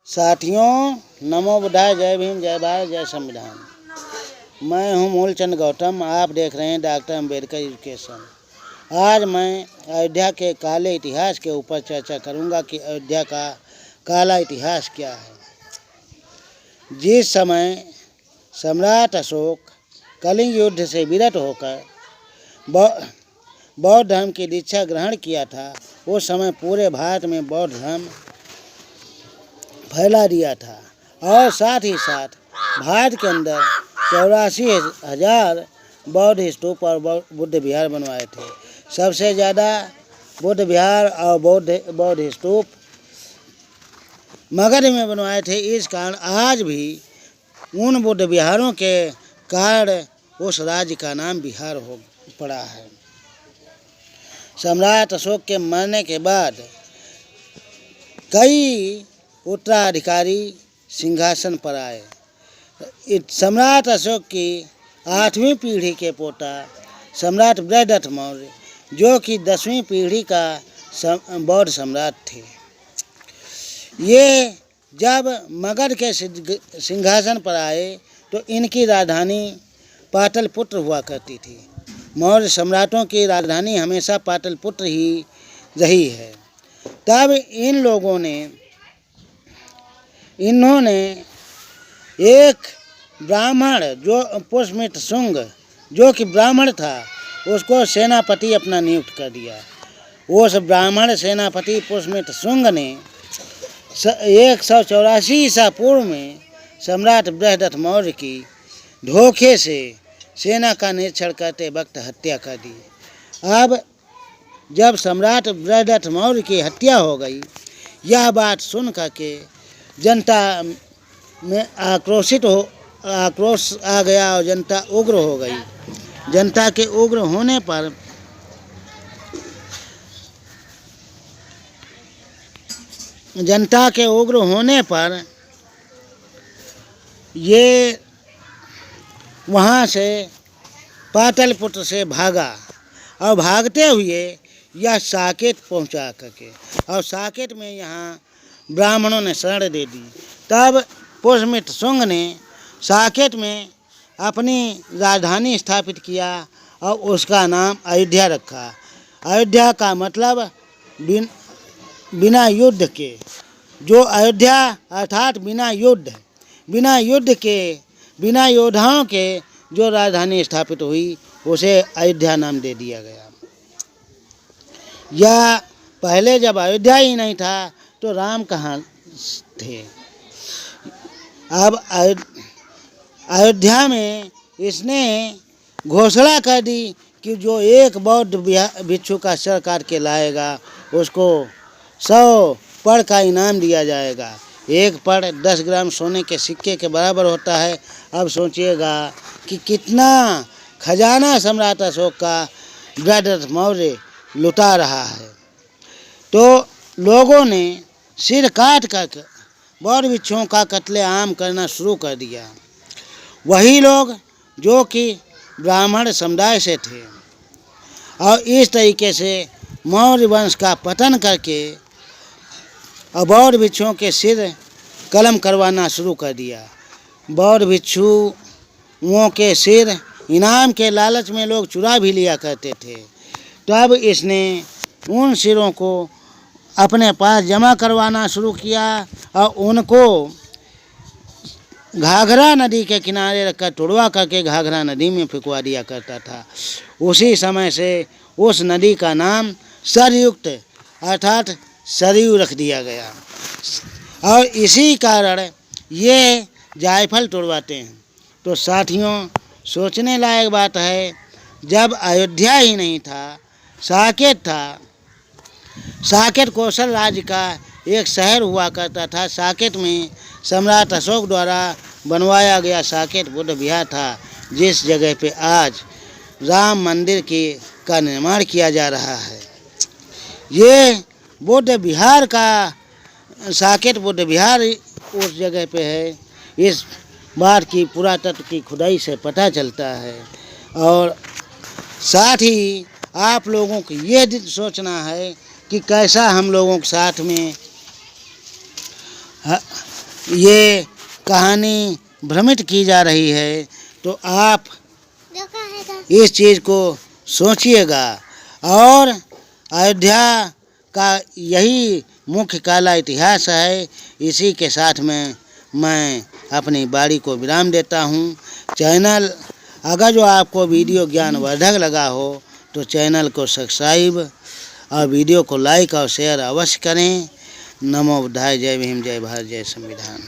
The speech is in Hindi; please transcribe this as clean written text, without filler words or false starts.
साथियों, नमो बुद्धाय, जय भीम, जय भारत, जय संविधान। मैं हूं मूलचंद गौतम। आप देख रहे हैं डॉक्टर अंबेडकर एजुकेशन। आज मैं अयोध्या के काले इतिहास के ऊपर चर्चा करूंगा कि अयोध्या का काला इतिहास क्या है। जिस समय सम्राट अशोक कलिंग युद्ध से विरत होकर बौद्ध धर्म की दीक्षा ग्रहण किया था, उस समय पूरे भारत में बौद्ध धर्म फैला दिया था और साथ ही साथ भारत के अंदर 84,000 बौद्ध स्तूप और बुद्ध विहार बनवाए थे। सबसे ज़्यादा बुद्ध विहार और बौद्ध स्तूप मगध में बनवाए थे। इस कारण आज भी उन बुद्ध विहारों के कारण उस राज्य का नाम बिहार हो पड़ा है। सम्राट अशोक के मरने के बाद कई उत्तराधिकारी सिंहासन पर आए। सम्राट अशोक की 8वीं पीढ़ी के पोता सम्राट बृहदत्त मौर्य, जो कि 10वीं पीढ़ी का बौद्ध सम्राट थे, ये जब मगध के सिंहासन पर आए तो इनकी राजधानी पाटलिपुत्र हुआ करती थी। मौर्य सम्राटों की राजधानी हमेशा पाटलिपुत्र ही रही है। तब इन्होंने एक ब्राह्मण जो पुष्यमित्र शुंग, जो कि ब्राह्मण था, उसको सेनापति अपना नियुक्त कर दिया। उस ब्राह्मण सेनापति पुष्यमित्र शुंग ने 184 ईसा पूर्व में सम्राट बृहदत्त मौर्य की धोखे से सेना का निरीक्षण करते वक्त हत्या कर दी। अब जब सम्राट बृहदत्त मौर्य की हत्या हो गई, यह बात सुन करके जनता में आक्रोश आ गया और जनता उग्र हो गई। जनता के उग्र होने पर ये वहाँ से पाटलिपुत्र से भागा और भागते हुए यह साकेत पहुँचा करके, और साकेत में यहाँ ब्राह्मणों ने शरण दे दी। तब पुष्यमित्र शुंग ने साकेत में अपनी राजधानी स्थापित किया और उसका नाम अयोध्या रखा। अयोध्या का मतलब बिना युद्ध के, जो अयोध्या अर्थात बिना योद्धाओं के जो राजधानी स्थापित हुई, उसे अयोध्या नाम दे दिया गया। या पहले जब अयोध्या ही नहीं था तो राम कहाँ थे। अब अयोध्या में इसने घोषणा कर दी कि जो एक बौद्ध भिक्षु का सर काट के लाएगा, उसको 100 पड़ का इनाम दिया जाएगा। एक पड़ 10 ग्राम सोने के सिक्के के बराबर होता है। अब सोचिएगा कि कितना खजाना सम्राट अशोक का बृहदत्त मौर्य लुटा रहा है। तो लोगों ने सिर काट कर बौद्ध भिक्षुओं का कत्लेआम करना शुरू कर दिया। वही लोग जो कि ब्राह्मण समुदाय से थे, और इस तरीके से मौर्य वंश का पतन करके और बौद्ध भिक्षुओं के सिर कलम करवाना शुरू कर दिया। बौद्ध भिक्षुओं के सिर इनाम के लालच में लोग चुरा भी लिया करते थे। तब इसने उन सिरों को अपने पास जमा करवाना शुरू किया और उनको घाघरा नदी के किनारे रखकर तुड़वा करके घाघरा नदी में फेंकवा दिया करता था। उसी समय से उस नदी का नाम सरयुक्त अर्थात सरयू रख दिया गया, और इसी कारण ये जायफल तुड़वाते हैं। तो साथियों, सोचने लायक बात है, जब अयोध्या ही नहीं था, साकेत था। साकेत कौशल राज्य का एक शहर हुआ करता था। साकेत में सम्राट अशोक द्वारा बनवाया गया साकेत बुद्ध विहार था, जिस जगह पे आज राम मंदिर का निर्माण किया जा रहा है। ये बुद्ध विहार का साकेत बुद्ध विहार उस जगह पे है। इस बात की पुरातत्व की खुदाई से पता चलता है। और साथ ही आप लोगों को ये सोचना है कि कैसा हम लोगों के साथ में ये कहानी भ्रमित की जा रही है, तो आप इस चीज़ को सोचिएगा। और अयोध्या का यही मुख्य काला इतिहास है। इसी के साथ में मैं अपनी बारी को विराम देता हूँ। चैनल अगर जो आपको वीडियो ज्ञानवर्धक लगा हो तो चैनल को सब्सक्राइब और वीडियो को लाइक और शेयर अवश्य करें। नमो बुद्धाय। जय भीम, जय भारत, जय संविधान।